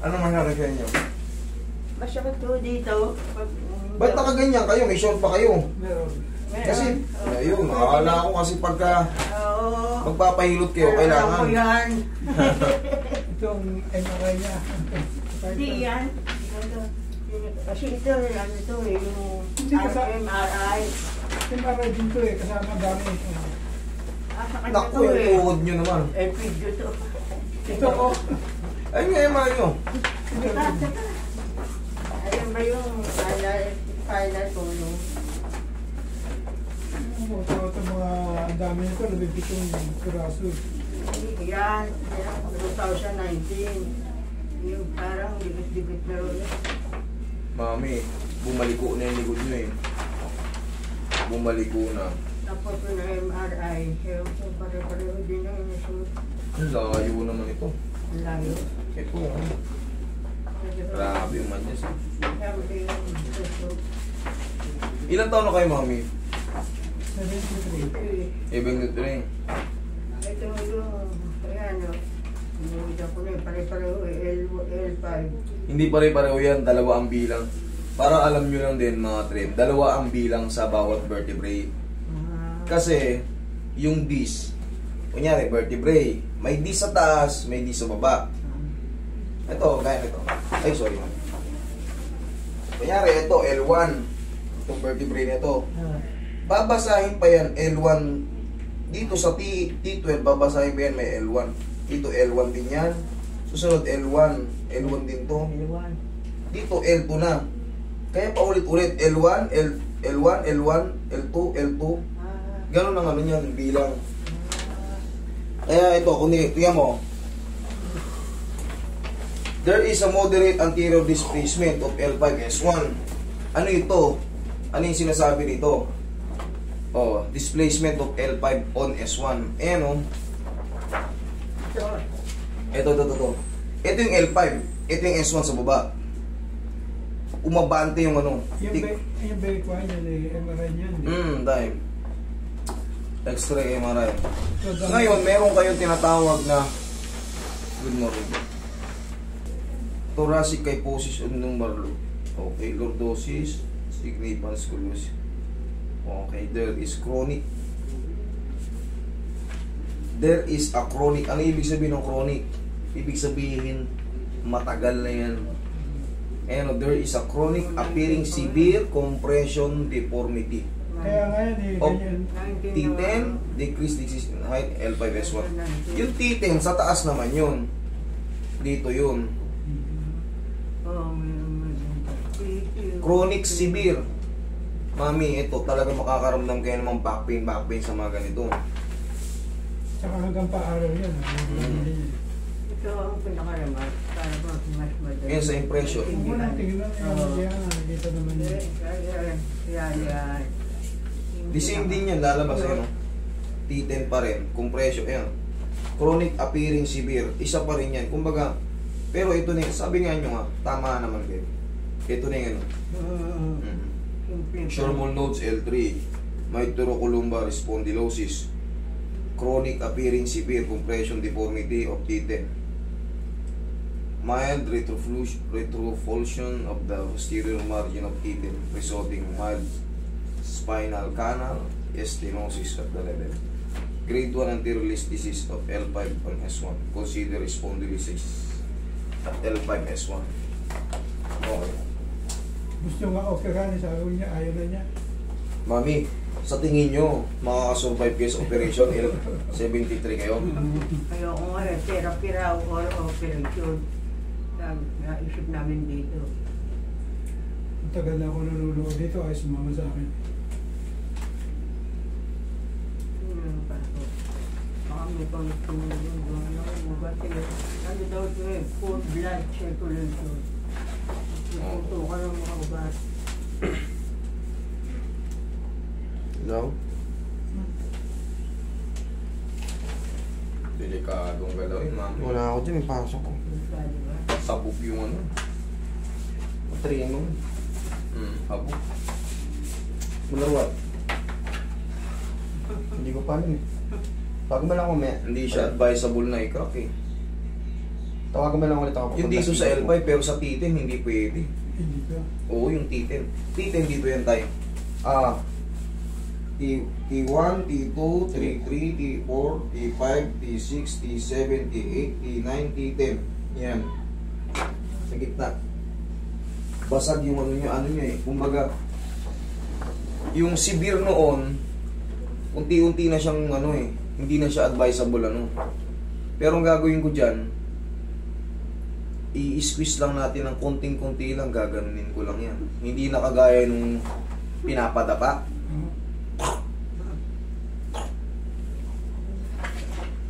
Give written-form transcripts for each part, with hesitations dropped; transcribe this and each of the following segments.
Ano mangyari sa inyo? Masakit ko dito. Ba't nakaganyan kayo? May short pa kayo? Meron. Kasi, ayun, nakakala ko kasi pagka Oo. magpapahilot kayo, kailangan. Alam ko yan. Itong MRI niya. Hindi yan. Kasi ito, ano ito eh, yung MRI. MRI din to eh, kasama gamit. Sa kanya Naku, to yung eh. tuhod nyo naman. Video to. Ito ko. Ayun nga yung mga nyo. Ayun ba yung final ko yung Ito mga ang dami nito, 17 piraso. yan, 2019. Yung parang dikit-dikit na rin. Mami, bumaliko na yung likod nyo eh. Bumaliko na. Tapos yung MRI, yung pare-pareho din yung nasuot. Ang layo naman ito. Ang layo. Ito, grabe yung manyas. Sabi yung nasuot. Ilan taon na kayo, Mami? 73. Ibang nutring. Ito yung, ayan o. Inuwitan ko na yung pare-pareho L5. Hindi pare-pareho yan, dalawa ang bilang. Para alam nyo lang din mga trim, dalawa ang bilang sa bawat vertebrae. Kasi, yung disc, kunyari vertebrae, may disc sa taas, may disc sa baba. Ito, gaya nito. Ay, sorry. Kunyari, ito, L1. Itong vertebrae nito. Babasahin pa yan, L1. Dito sa T12, babasahin pa yan, may L1. Dito, L1 din yan. Susunod, L1. L1 din to. Dito, L2 na. Kaya pa ulit-ulit, L1, L1, L1, L2, L2. Ganun ang ano yan, bilang. Kaya ito, kung tingnan mo, there is a moderate anterior displacement of L5S1. Ano ito? Ano yung sinasabi dito? Oh, displacement of L5 on S1. Ayan o. Ito. Ito yung L5. Ito yung S1 sa baba. Umabante yung ano. Yung break one yun eh, MRI niyan. Dahil. X-ray MRI. Ngayon, meron kayong tinatawag na good morning. Thoracic kyphosis number low. Okay, lordosis, significant scoliosis. Okay, there is chronic. There is a chronic. Ano ibig sabihin ng chronic? Ibig sabihin, matagal na yan. And there is a chronic appearing severe compression deformity. Kaya nga yan eh, Of ganyan. T10, decreased decision height, L5S1. Yung T10, sa taas naman yun. Dito yun. Chronic severe. Mami, ito talaga makakaramdam kayo ng back pain sa mga ganito. Tsaka hanggang pa-araw yan. Ito ang pinakaramat. Para mas madali. Yan sa impression. Tingnan yan. Nakikita naman yan. Yan. The same din yan, lalabas yan. T10 pa rin, compression, yan. Chronic appearing severe, isa pa rin yan. Kumbaga, pero ito na, sabi nga nyo nga, tama naman din. Ito na yung ano. Sherman nodes L3, mitrocolumbar spondylosis, chronic appearing severe compression deformity of T10, mild retrofulsion of the posterior margin of T10 resulting mild spinal canal stenosis at the level. Grade 1 anterior disease of L5 on S1. Consider spondylosis at L5S1. Okay. Gusto nga operahan, sabi niya, ayaw na niya. Mami, sa tingin nyo, makakasurvive kayo sa operation L73 kayo? Kaya ko nga, therapy raw or operation. Naisip namin dito. Ang tagal na ako nanonood dito, ay sumama sa akin. Baka may pang-tumulong doon. Ano daw ito eh, full blood circulation. Ito ka ng mga ubat. Hello? Delikadong galawin, mami. Wala ako dyan, ipasok ko. Sabog yung ano. Matrino. Habog. Malaruat. Hindi ko pa rin eh. Bago ba lang ako may... Hindi siya advisable na i-crack eh. Tawagan mo lang ulit ako. Yung dito sa L5, pero sa T10, hindi pwede. Hindi ka. Oo, yung T10. T10 dito yan tayo. T1, T2, T3, T4, T5, T6, T7, T8, T9, T10. Yan. Sa gitna. Basag yung ano nyo eh. Kumbaga, yung severe noon, unti-unti na siyang ano eh. Hindi na siya advisable ano. Pero ang gagawin ko dyan, i-squeeze lang natin ng konting-konti lang, gaganunin ko lang yan. Hindi na kagaya nung pinapadapa.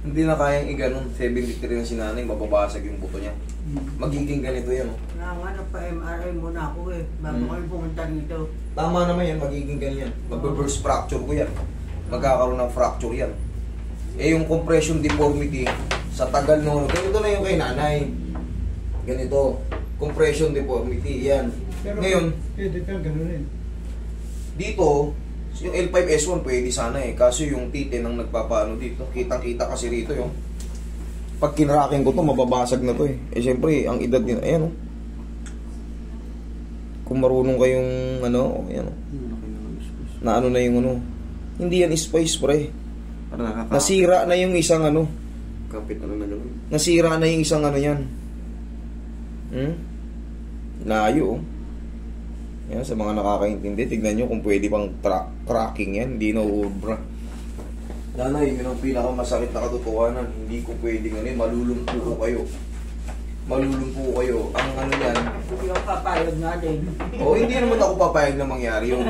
Hindi na kayang i-ganon. 73 na si nanay, mababasag yung buto niya. Magiging ganito yan. Oh. Nanganap pa MRI muna ako eh. Bago kayo pumunta rito. Tama naman yan, magiging ganyan. Mag-burst fracture ko yan. Magkakaroon ng fracture yan. Eh yung compression deformity, sa tagal no, ganito na yung kay nanay. Ganito. Compression deformity, yan. Pero Ngayon, pwede ka ganunin. dito, yung L5S1 pwede sana eh. Kaso yung T10 ang nagpapaano dito. Kitang-kita kasi rito yung pag kinraking ko to, mababasag na to eh. Eh syempre, ang edad din, ayan oh. Kung marunong kayong ano, ayan oh. Na ano na yung ano. Hindi yan spice pre. Nasira na yung isang ano. Kapit ano na gano'n. Nasira na yung isang ano yan. Layo oh. Yan, sa mga nakakaintindi, tignan nyo kung pwede pang cracking yan, hindi na uubra. Nanay, yun ang pinakamasakit na katotohanan. Hindi ko pwedeng ano, malulumpo ko kayo. Malulumpo kayo. Ang ano yan, Hindi ako papayag nga din. hindi naman ako papayag na mangyari yun.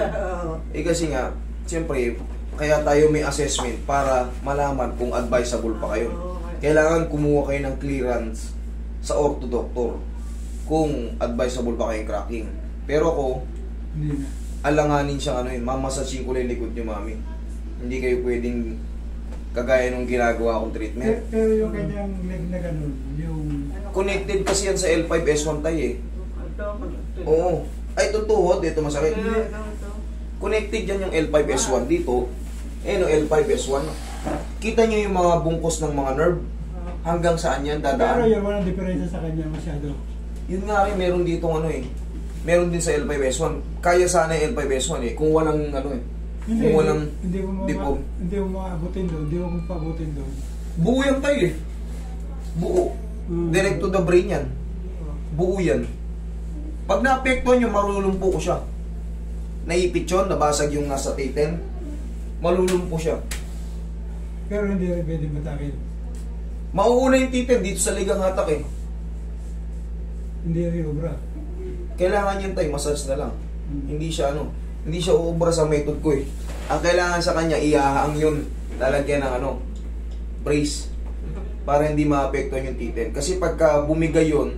Eh kasi nga, siyempre, kaya tayo may assessment para malaman kung advisable pa kayo. Kailangan kumuha kayo ng clearance sa orthodoctor kung advisable pa kayong cracking. Pero ako, Hindi na. alanganin siyang ano yun, mamasasin ko lang yung likod niyo, mami. Hindi kayo pwedeng kagaya nung ginagawa kong treatment. Pero yung kanyang leg na ganun, yung... Connected kasi yan sa L5S1 tayo eh. Ito. Oo. Ay, ito tuhod, ito masakit. Ito. Connected yan yung L5S1 dito. Eh, no, L5S1. Kita niyo yung mga bungkos ng mga nerve. Hanggang saan yan Pero dadaan. yun, walang diferensya sa kanya masyado. Yun nga rin, meron ditong ano eh. Meron din sa L5S1. Kaya sana yung L5S1 eh. Kung walang ano eh. Kung walang deform. Hindi mo maabutin doon, hindi mo pabutin doon. Buo yan tayo eh. Buo. Direct to the brain yan. Buo yan. Pag naapektuhan yung marulumpo ko siya. Naipit yun, nabasag yung nasa T10. Malulumpo siya. Pero hindi rin pwede matakil. Mauuna yung T10 dito sa ligang hatak eh. Hindi rin obra. Kailangan yan tayo, massage na lang. Hindi siya ano, hindi siya uubra sa method ko eh. Ang kailangan sa kanya, ihahaang yun. Lalagyan ng ano, brace. Para hindi maapektuhan yung T10. Kasi pagka bumigay yun,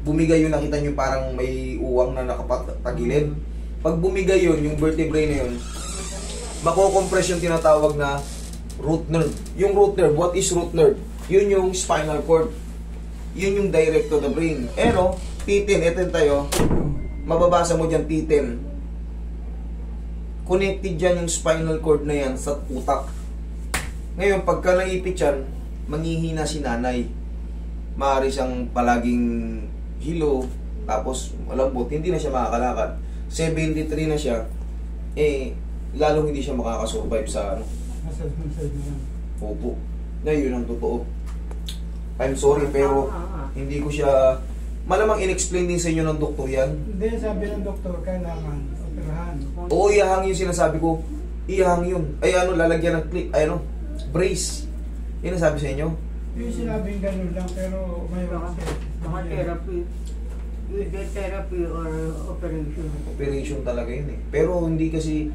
nakita nyo parang may uwang na nakapatagilid. Pag bumigay yun, yung vertebrae na yun, mako-compress yung tinatawag na root nerve. Yung root nerve, what is root nerve? Yun yung spinal cord. Yun yung direct to the brain. Pero, T10, ito tayo, mababasa mo dyan T10. Connected dyan yung spinal cord na yan sa utak. Ngayon, pagka naipit yan, manghihina si nanay. Maaari siyang palaging hilo, tapos malambot, hindi na siya makakalakad. 73 na siya, eh, lalong hindi siya makakasurvive sa ano. Massage mo side na lang. Opo. Na yun ang totoo. I'm sorry, pero hindi ko siya... Malamang in-explain din sa inyo ng doktor yan. Hindi, sabi ng doktor, kailangan operahan. Oo, ihahang yung sinasabi ko. Ihahang yun. Ay ano, lalagyan ng clip. Ay ano, brace. Yun ang sabi sa inyo. Yung sinabing ganun lang, pero may Mga therapy. Either therapy or operation. Operation talaga yun eh. Pero hindi kasi...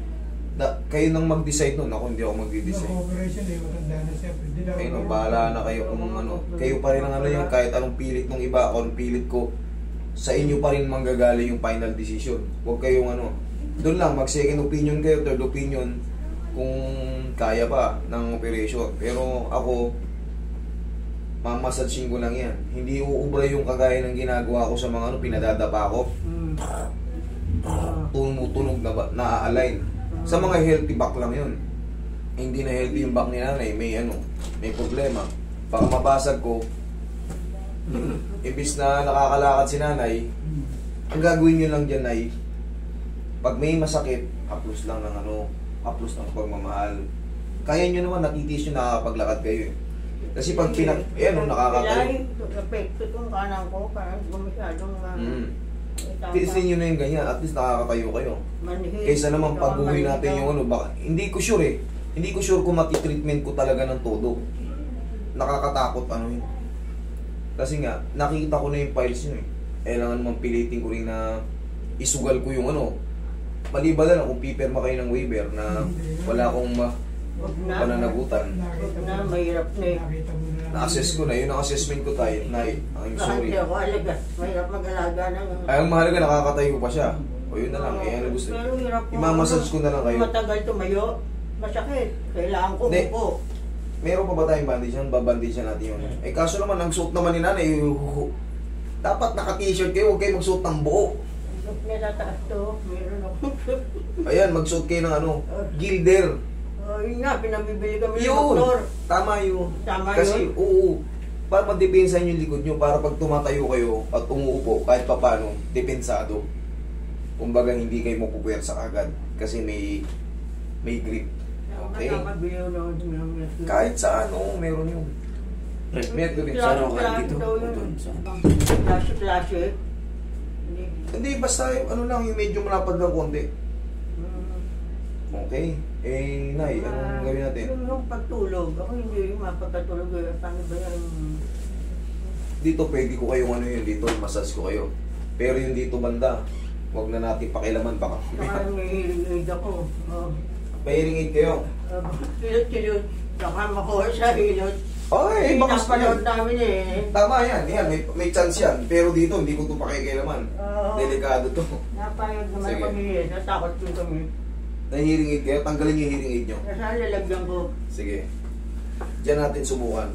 kayo nang mag-decide nun. Ako hindi ako mag-decide. Operation eh, matanda na siya. Hindi na Kayo nang bahala na kayo kung ano. Kayo pa rin ang ano yung kahit anong pilit ng iba. Ako anong pilit ko. Sa inyo pa rin manggagaling yung final decision. Huwag kayong ano. Doon lang, mag-second opinion kayo, third opinion. Kung kaya pa ng operation. Pero ako, mamasadsing ko lang yan. Hindi uubra yung kagaya ng ginagawa ko sa mga ano, pinadadapa ko. Tumutunog na ba, na-align. Sa mga healthy back lang yun. Hindi na healthy yung back ni nanay, may ano, may problema. Baka mabasag ko, Ibis na nakakalakad si nanay, ang gagawin nyo lang dyan ay, pag may masakit, haplos lang ng haplos ng pagmamahal. Kaya nyo naman, natitiis nyo nakakapaglakad kayo eh. Kasi pag nakakatayo. Epekto itong kanan ko, parang gumasyadong Tiisin nyo na yung ganyan, at least nakakatayo kayo. Kaysa naman pag-uwi natin yung baka, hindi ko sure eh. Hindi ko sure kung matitreatment ko talaga ng todo. Nakakatakot yun. Kasi nga, nakita ko na yung files nyo eh. Kailangan naman pilitin ko rin na isugal ko yung maliban na lang kung pipirma kayo ng waiver na wala akong pananagutan. Mahirap na eh. Na-assess ko na, yun ang assessment ko tayo. I'm sorry. Hindi ako alaga. Mahirap mag-alaga ng... Ay, ang mahalaga, nakakatayo pa siya. O yun na lang, ano gusto Pero hirap po. Imamassage ko na lang kayo. Matagal tumayo, masakit. Kailangan ko Hindi. upo. Meron pa ba tayong bandage yan? Babandage natin yun. Eh kaso naman, ang suot naman ni nanay, dapat naka-t-shirt kayo, huwag kayo magsuot ng buo. May tataas to, meron ako. Ayan, magsuot kayo ng gilder. Yun nga, pinabibili kami ng Yun! doktor. Tama yun. Tama Kasi, yun? oo, para madepensahan yung likod nyo, para pag tumatayo kayo at umuupo, kahit pa paano, depensado. Kumbaga, hindi kayo mapupuwersa agad. Kasi may grip. Okay? Kahit sa meron yun. Meron din. Saan ako kayo dito? Klase-klase. Hindi, basta yung lang, yung medyo malapad ng konti. Okay. Eh, Nay, anong gawin natin? Yung pagtulog, ako hindi yung mapagkatulog. Paano ba yan? Dito, pwede ko kayong dito, massage ko kayo. Pero yung dito banda, huwag na natin pakilaman baka. Saka may hearing aid ako. May hearing aid kayo? Kilot-kilot. Saka makuha sa hilot. Ay, baka napanood namin eh. Tama yan, may chance yan. Pero dito, hindi ko ito pakikilaman. Delikado to. Napayag naman Sige. kami eh. Natakot ko kami. Na-hearing aid kayo, tanggalin yung hearing aid nyo. Nasaan lalagyan ko? Sige. Diyan natin subukan.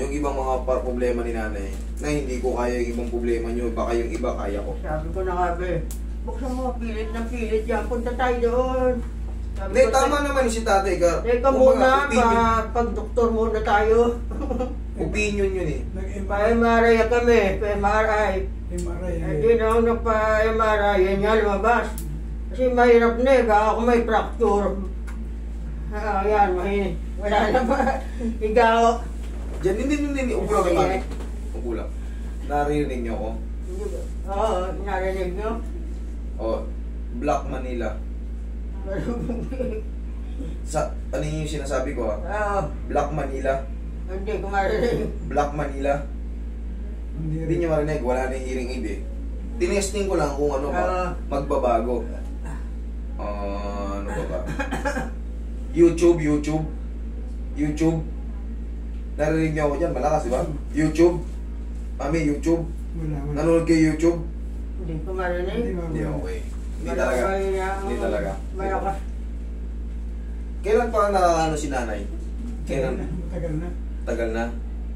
Yung ibang mga problema ni nanay, na hindi ko kaya yung ibang problema nyo, baka yung iba kaya ko. Sabi ko na nga be, buksan mo, pilit ng pilit yan. Punta tayo doon. Sabi Hindi, ko, tama naman si tatay ka. Teka muna, pag-doktor muna tayo. Opinion yun eh. Pa-MRI kami, pa-MRI. MRI. Hindi na ako nagpa-MRI, yan nga lumabas. Kasi mahirap na eh, baka ako may fracture. Yan, mahinig. Wala na ba? Ikaw. Diyan, hindi. Upo lang kayo. Upo lang. Naririnig nyo ako? Oo, narinig nyo? O, Black Manila. Ano yung sinasabi ko Oo, Black Manila. hindi ko marinig. Black Manila. Hindi nyo marinig, wala na yung hearing aid eh. Tinesting ko lang kung magbabago. Ano ba? YouTube. Narinig niyo ako dyan, malakas di ba? YouTube. Mami, YouTube. Wala. Nanonood kayo YouTube? Hindi ko marinig. Hindi, okay. Hindi talaga. Malakas. Kailan pa nakakano si nanay? Kailan? Matagal na. Tagal na.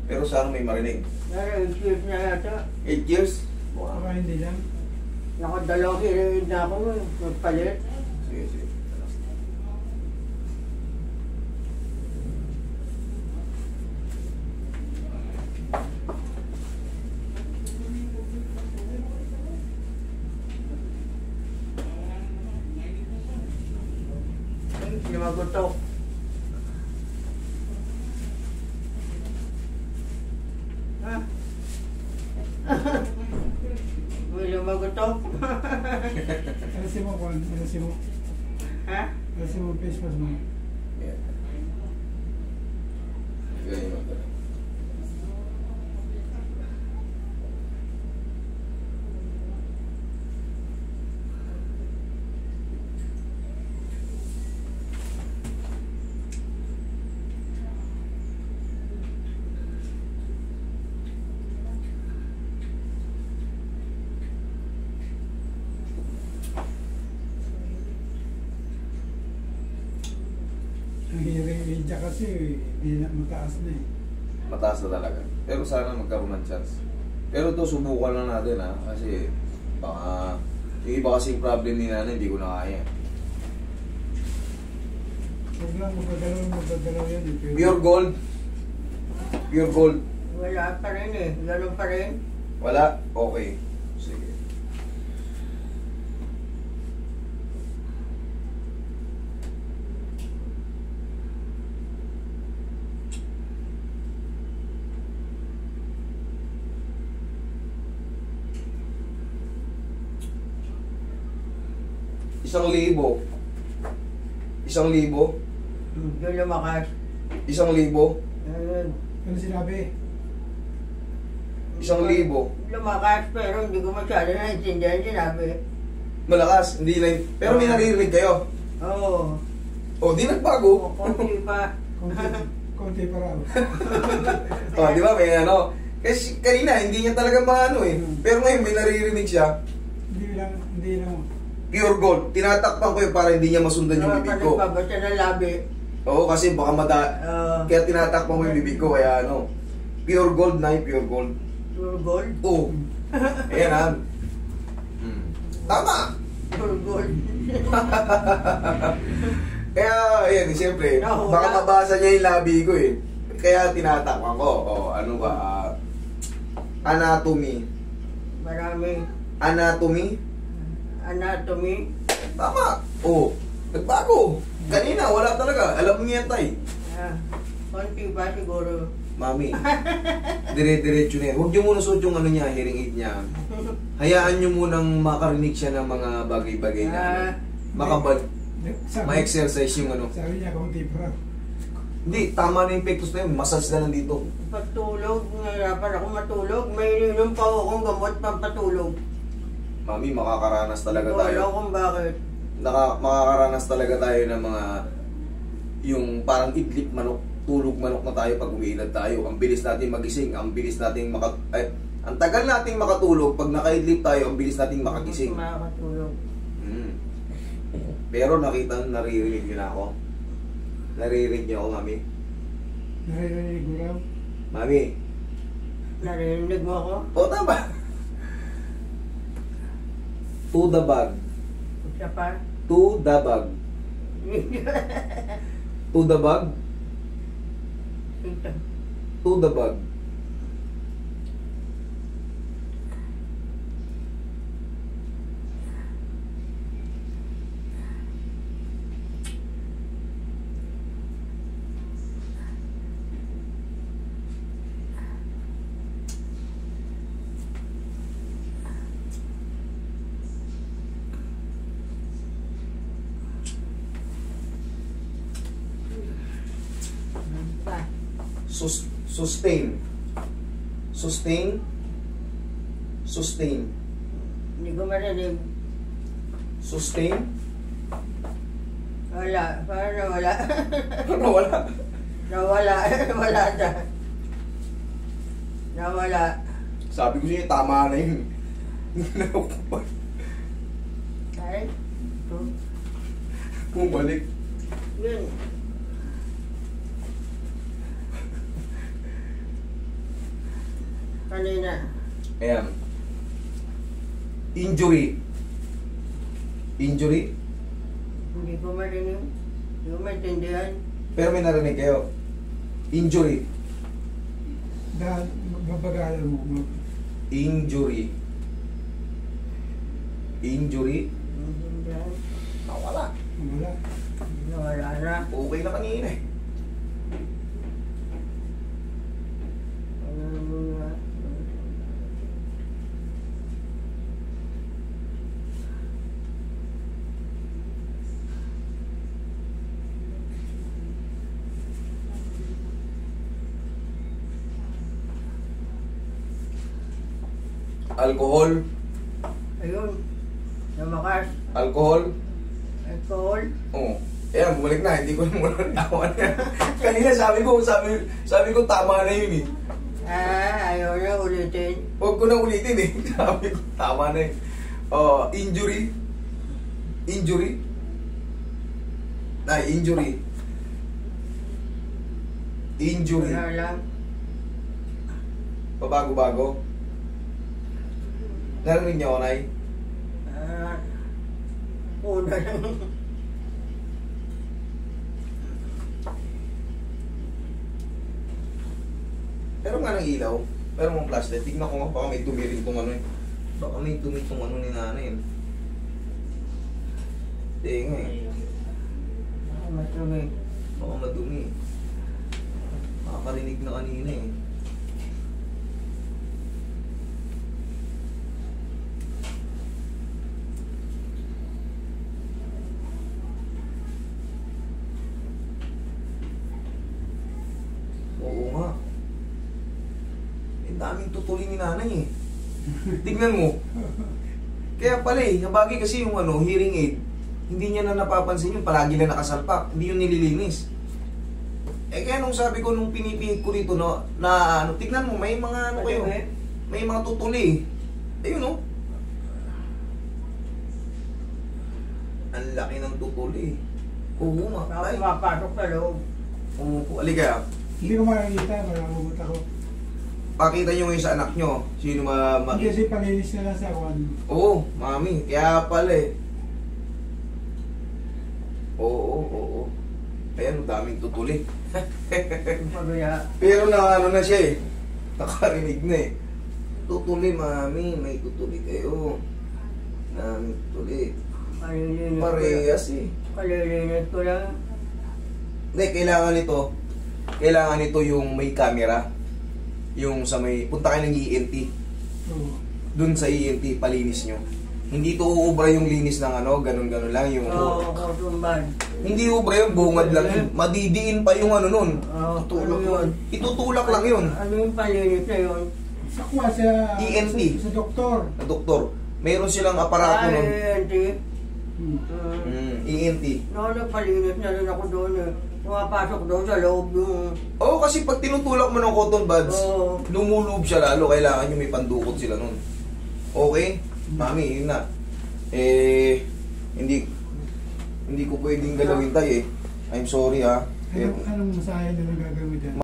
Pero sana may marinig. Pero 8 years na yata. 8 years? Baka hindi lang. Nakadalawang hearing na ako nun. Nagpalit. Sige. Lumagotok. Ha? May lumagotok. Alisin mo, Juan. Alisin mo. Ha? Alisin mo face mask mo. Yeah. Ganyan mo talaga. Ang hearing aid niya kasi, hindi na mataas na eh. Mataas na talaga. Pero sana magkaroon ng chance. Pero to subukan lang natin kasi baka yung iba kasing problem ni nanay hindi ko na kaya. Huwag lang magdadalaw yan eh. Pure gold. Wala pa rin eh. Ganun pa rin. Wala? Okay. Sige. Isang libo. Isang libo. Yung lumakas. Isang libo. Ayun. Ano sinabi? Isang libo. Lumakas pero hindi ko masyado naintindihan sinabi. Malakas. Hindi na pero may naririnig kayo. Oo. O, di nagbago. Konti pa. Konti pa raw. O, di ba? May ano. Kasi kanina, hindi niya talaga maano eh. Pero ngayon, may naririnig siya. Hindi lang. Pure gold. Tinatakpan ko yun para hindi niya masundan yung bibig ko. Nagpabasa ng labi. Oo, kasi baka kaya tinatakpan ko yung bibig ko. Kaya ano. Pure gold na yung pure gold. Pure gold? Oo. Ayan ha. Tama! Pure gold. Kaya, ayan, siyempre, Nahula. baka mabasa niya yung labi ko eh. Kaya tinatakpan ko. O, ano ba? Anatomy. Marami. Anatomy. Anatomy. Tama. O, nagbago. Kanina, wala talaga. Alam mo yan, tay. Konti pa siguro. Mami, dire-diretso na yan. Huwag niyo muna suot yung ano niya, hearing aid niya. Hayaan niyo munang makarinig siya ng mga bagay-bagay na ano. Makabal. Ma-exercise yung ano. Sabi niya, konti pa raw. Hindi, tama na yung pectus na yun. Massage na lang dito. Pagtulog, nahirapan ako matulog. May ininom pa akong gamot pampatulog. Mami, makakaranas talaga Wala tayo. kung bakit. Makakaranas talaga tayo ng mga yung parang idlip manok, tulog manok na tayo pag umiidad tayo. Ang bilis natin magising, ang bilis nating ang tagal nating makatulog. Pag nakaidlip tayo, ang bilis nating makagising. Makakatulog. Pero naririnig niyo na ako. Naririnig niyo ako, Mami. Naririnig mo raw. Mami. Narinig mo ako? O, tama. To the bag. Isa pa? To the bag. To the bag. Ito. To the bag. Pa. Sustain. Sustain. Sustain. Hindi ko marinig. Sustain. Wala. Parang nawala. Ano wala? Nawala. Wala na. Nawala. Sabi ko siya, tama na yun. Ay. Ito. Bumalik. Yun. Kanina. Ayan. Injury. Injury. Hindi ko marinig. Hindi ko maintindihan. Pero may narinig kayo. Injury. Dahil babagalan mo. Injury. Injury. Maintindihan. Nawala. Wala. Nawala na. Okay na kanina eh. Ano mo nga. Alcohol. Ayun. Lumakas. Alcohol. Alcohol. Oo. Ayan, bumalik na. Hindi ko na muna natawan yan. Kanina sabi ko tama na yun eh. Ayaw na ulitin. Huwag ko na ulitin eh. Sabi ko tama na yun. Injury. Injury. Ay, injury. Injury. Wala lang. Pabago-bago. Narinig niyo ako, Nay? Una lang. Pero nga ng ilaw. Pero mong plaster, tignan ko nga, baka may dumi rin itong ano eh. Baka may dumi itong ano ni nanay eh. Tinga eh. Matumi. Baka madumi eh. Makakarinig na kanina eh. Oo nga. Ang daming tutuli ni nanay eh. Tignan mo. Kaya pala eh, nabagi kasi yung ano, hearing aid. Hindi niya na napapansin yung palagi na nakasalpak. Hindi yun nililinis. Eh kaya nung sabi ko nung pinipihit ko dito no, na ano, tignan mo, may mga ano kayo. May mga tutuli. Ayun oh. Ang laki ng tutuli. Oo nga. Ako Ay. mapasok sa loob. Umupo. Aligaya. Hindi ko makikita, malamugot ako. Pakita nyo ngayon sa anak nyo. Sino Hindi kasi palinis na lang sa kwan. Oo, mami. Kaya pala eh. Oo. Ayan, daming tutuli. Pagaya. Pero na ano na siya eh. Nakarinig na eh. Tutuli, mami. May tutuli kayo. Daming tutuli. Kalilinis ko lang. Parehas eh. Kalilinis ko lang. Hindi, kailangan nito yung may camera. Yung sa may, punta kayo ng ENT. Oo. Dun sa ENT, palinis nyo. Hindi to uubra yung linis ng ano, ganun-ganun lang yung... Oo, kutumbad. Hindi ubra yung bungad lang yun. Madidiin pa yung ano nun. Oo, Tutulak ano yun? Itutulak lang yun. Ano yung palinis na yun? Sa kwan, sa... ENT. Sa doktor. Na doktor, meron silang aparato nun. ENT. ENT. Nagpalinis na rin ako doon eh. Pumapasok doon sa loob yung... Oo, kasi pag tinutulak mo ng cotton buds, Oo. lumulub siya lalo. Kailangan nyo may pandukot sila nun. Okay? Mami, yun na. Hindi ko pwedeng galawin tayo eh. I'm sorry ha. Anong masahe na lang gagawin dyan?